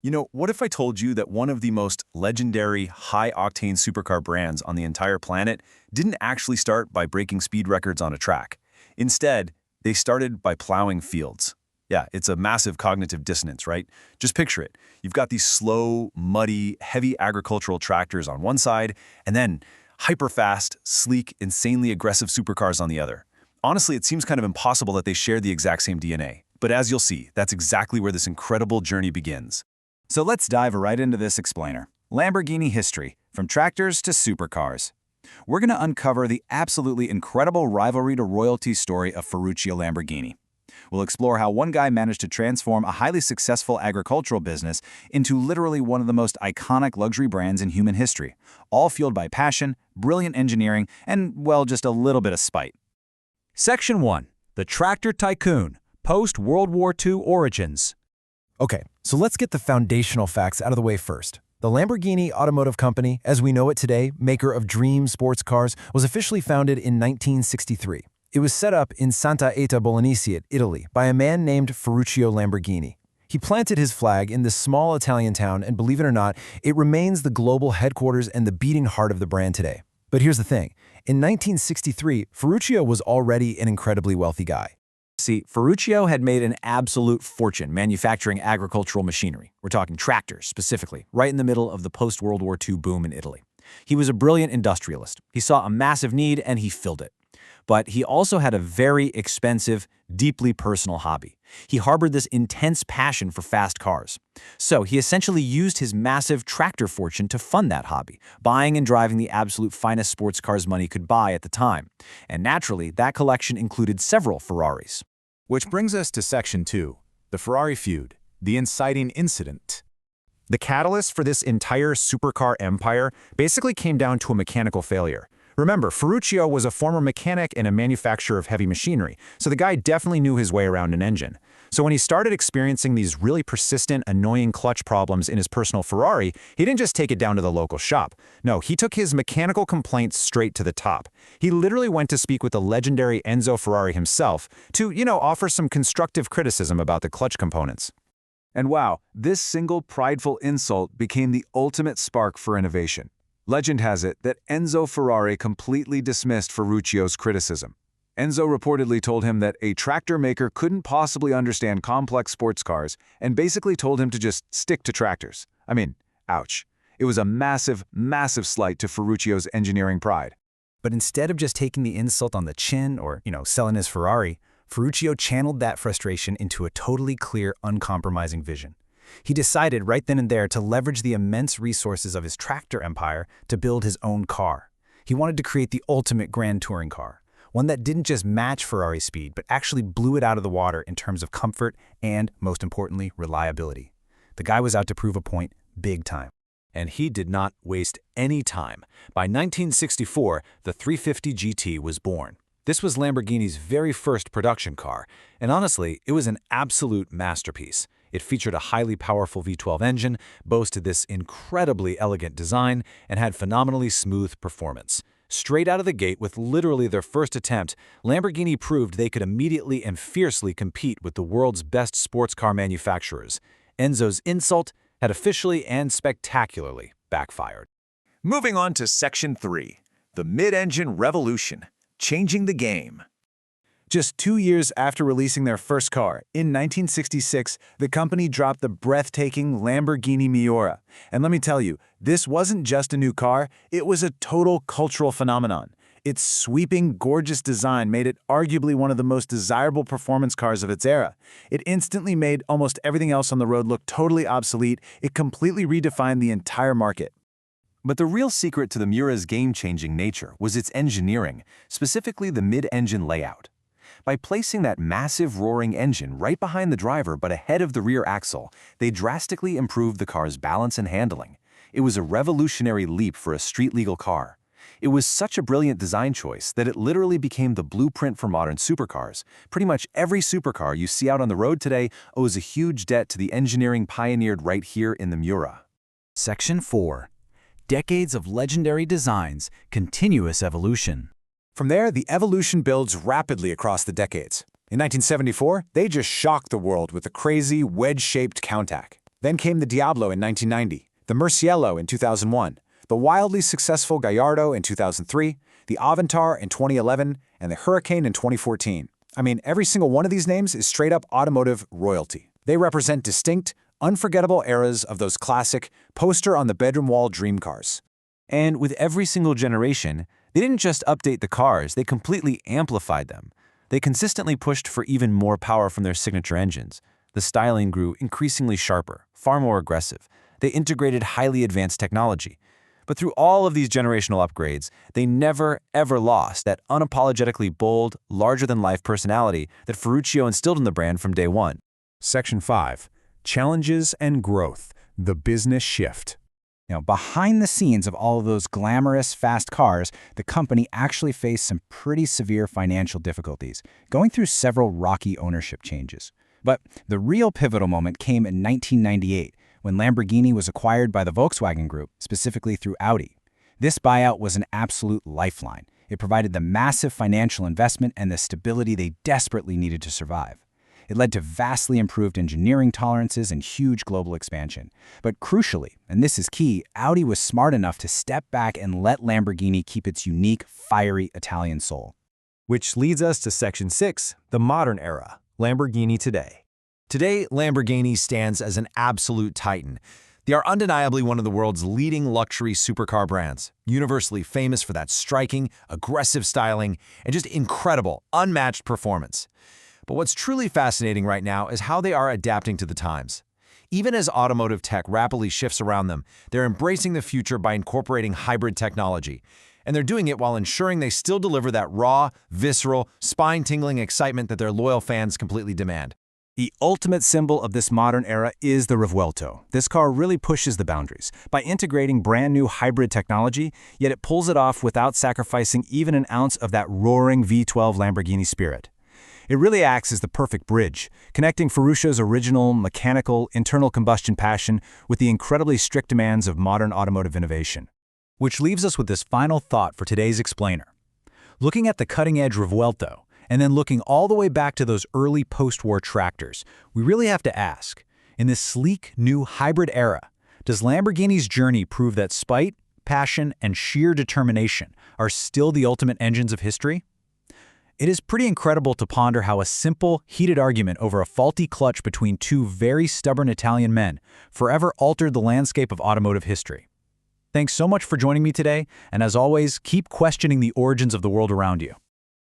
What if I told you that one of the most legendary high-octane supercar brands on the entire planet didn't actually start by breaking speed records on a track? Instead, they started by plowing fields. Yeah, it's a massive cognitive dissonance, right? Just picture it. You've got these slow, muddy, heavy agricultural tractors on one side, and then hyper-fast, sleek, insanely aggressive supercars on the other. Honestly, it seems kind of impossible that they share the exact same DNA. But as you'll see, that's exactly where this incredible journey begins. So let's dive right into this explainer. Lamborghini history, from tractors to supercars. We're going to uncover the absolutely incredible rivalry to royalty story of Ferruccio Lamborghini. We'll explore how one guy managed to transform a highly successful agricultural business into literally one of the most iconic luxury brands in human history, all fueled by passion, brilliant engineering, and, well, just a little bit of spite. Section 1. The Tractor Tycoon, Post-World War II Origins. Okay, so let's get the foundational facts out of the way first. The Lamborghini Automotive Company, as we know it today, maker of dream sports cars, was officially founded in 1963. It was set up in Santa Eta Bolognese, Italy, by a man named Ferruccio Lamborghini. He planted his flag in this small Italian town, and believe it or not, it remains the global headquarters and the beating heart of the brand today. But here's the thing. In 1963, Ferruccio was already an incredibly wealthy guy. See, Ferruccio had made an absolute fortune manufacturing agricultural machinery. We're talking tractors, specifically, right in the middle of the post-World War II boom in Italy. He was a brilliant industrialist. He saw a massive need and he filled it. But he also had a very expensive, deeply personal hobby. He harbored this intense passion for fast cars. So he essentially used his massive tractor fortune to fund that hobby, buying and driving the absolute finest sports cars money could buy at the time. And naturally, that collection included several Ferraris. Which brings us to Section 2, the Ferrari feud, the inciting incident. The catalyst for this entire supercar empire basically came down to a mechanical failure. Remember, Ferruccio was a former mechanic and a manufacturer of heavy machinery, so the guy definitely knew his way around an engine. So when he started experiencing these really persistent, annoying clutch problems in his personal Ferrari, he didn't just take it down to the local shop. No, he took his mechanical complaints straight to the top. He literally went to speak with the legendary Enzo Ferrari himself to, offer some constructive criticism about the clutch components. And wow, this single prideful insult became the ultimate spark for innovation. Legend has it that Enzo Ferrari completely dismissed Ferruccio's criticism. Enzo reportedly told him that a tractor maker couldn't possibly understand complex sports cars and basically told him to just stick to tractors. I mean, ouch. It was a massive, massive slight to Ferruccio's engineering pride. But instead of just taking the insult on the chin or, selling his Ferrari, Ferruccio channeled that frustration into a totally clear, uncompromising vision. He decided right then and there to leverage the immense resources of his tractor empire to build his own car. He wanted to create the ultimate grand touring car, one that didn't just match Ferrari's speed, but actually blew it out of the water in terms of comfort and, most importantly, reliability. The guy was out to prove a point big time. And he did not waste any time. By 1964, the 350 GT was born. This was Lamborghini's very first production car, and honestly, it was an absolute masterpiece. It featured a highly powerful V12 engine, boasted this incredibly elegant design, and had phenomenally smooth performance. Straight out of the gate with literally their first attempt, Lamborghini proved they could immediately and fiercely compete with the world's best sports car manufacturers. Enzo's insult had officially and spectacularly backfired. Moving on to Section 3, the mid-engine revolution, changing the game. Just 2 years after releasing their first car, in 1966, the company dropped the breathtaking Lamborghini Miura. And let me tell you, this wasn't just a new car, it was a total cultural phenomenon. Its sweeping, gorgeous design made it arguably one of the most desirable performance cars of its era. It instantly made almost everything else on the road look totally obsolete. It completely redefined the entire market. But the real secret to the Miura's game-changing nature was its engineering, specifically the mid-engine layout. By placing that massive roaring engine right behind the driver but ahead of the rear axle, they drastically improved the car's balance and handling. It was a revolutionary leap for a street-legal car. It was such a brilliant design choice that it literally became the blueprint for modern supercars. Pretty much every supercar you see out on the road today owes a huge debt to the engineering pioneered right here in the Miura. Section 4. Decades of legendary designs, continuous evolution. From there, the evolution builds rapidly across the decades. In 1974, they just shocked the world with the crazy wedge-shaped Countach. Then came the Diablo in 1990, the Murciélago in 2001, the wildly successful Gallardo in 2003, the Aventador in 2011, and the Huracán in 2014. I mean, every single one of these names is straight-up automotive royalty. They represent distinct, unforgettable eras of those classic, poster-on-the-bedroom-wall dream cars. And with every single generation, they didn't just update the cars, they completely amplified them. They consistently pushed for even more power from their signature engines. The styling grew increasingly sharper, far more aggressive. They integrated highly advanced technology. But through all of these generational upgrades, they never, ever lost that unapologetically bold, larger-than-life personality that Ferruccio instilled in the brand from day one. Section 5. Challenges and Growth. The Business Shift. Now, behind the scenes of all of those glamorous, fast cars, the company actually faced some pretty severe financial difficulties, going through several rocky ownership changes. But the real pivotal moment came in 1998, when Lamborghini was acquired by the Volkswagen Group, specifically through Audi. This buyout was an absolute lifeline. It provided the massive financial investment and the stability they desperately needed to survive. It led to vastly improved engineering tolerances and huge global expansion. But crucially, and this is key, Audi was smart enough to step back and let Lamborghini keep its unique, fiery Italian soul. Which leads us to Section 6, the modern era, Lamborghini today. Today, Lamborghini stands as an absolute titan. They are undeniably one of the world's leading luxury supercar brands, universally famous for that striking, aggressive styling, and just incredible, unmatched performance. But what's truly fascinating right now is how they are adapting to the times. Even as automotive tech rapidly shifts around them, they're embracing the future by incorporating hybrid technology. And they're doing it while ensuring they still deliver that raw, visceral, spine-tingling excitement that their loyal fans completely demand. The ultimate symbol of this modern era is the Revuelto. This car really pushes the boundaries by integrating brand new hybrid technology, yet it pulls it off without sacrificing even an ounce of that roaring V12 Lamborghini spirit. It really acts as the perfect bridge, connecting Ferruccio's original, mechanical, internal combustion passion with the incredibly strict demands of modern automotive innovation. Which leaves us with this final thought for today's explainer. Looking at the cutting-edge Revuelto, and then looking all the way back to those early post-war tractors, we really have to ask, in this sleek, new hybrid era, does Lamborghini's journey prove that spite, passion, and sheer determination are still the ultimate engines of history? It is pretty incredible to ponder how a simple, heated argument over a faulty clutch between two very stubborn Italian men forever altered the landscape of automotive history. Thanks so much for joining me today, and as always, keep questioning the origins of the world around you.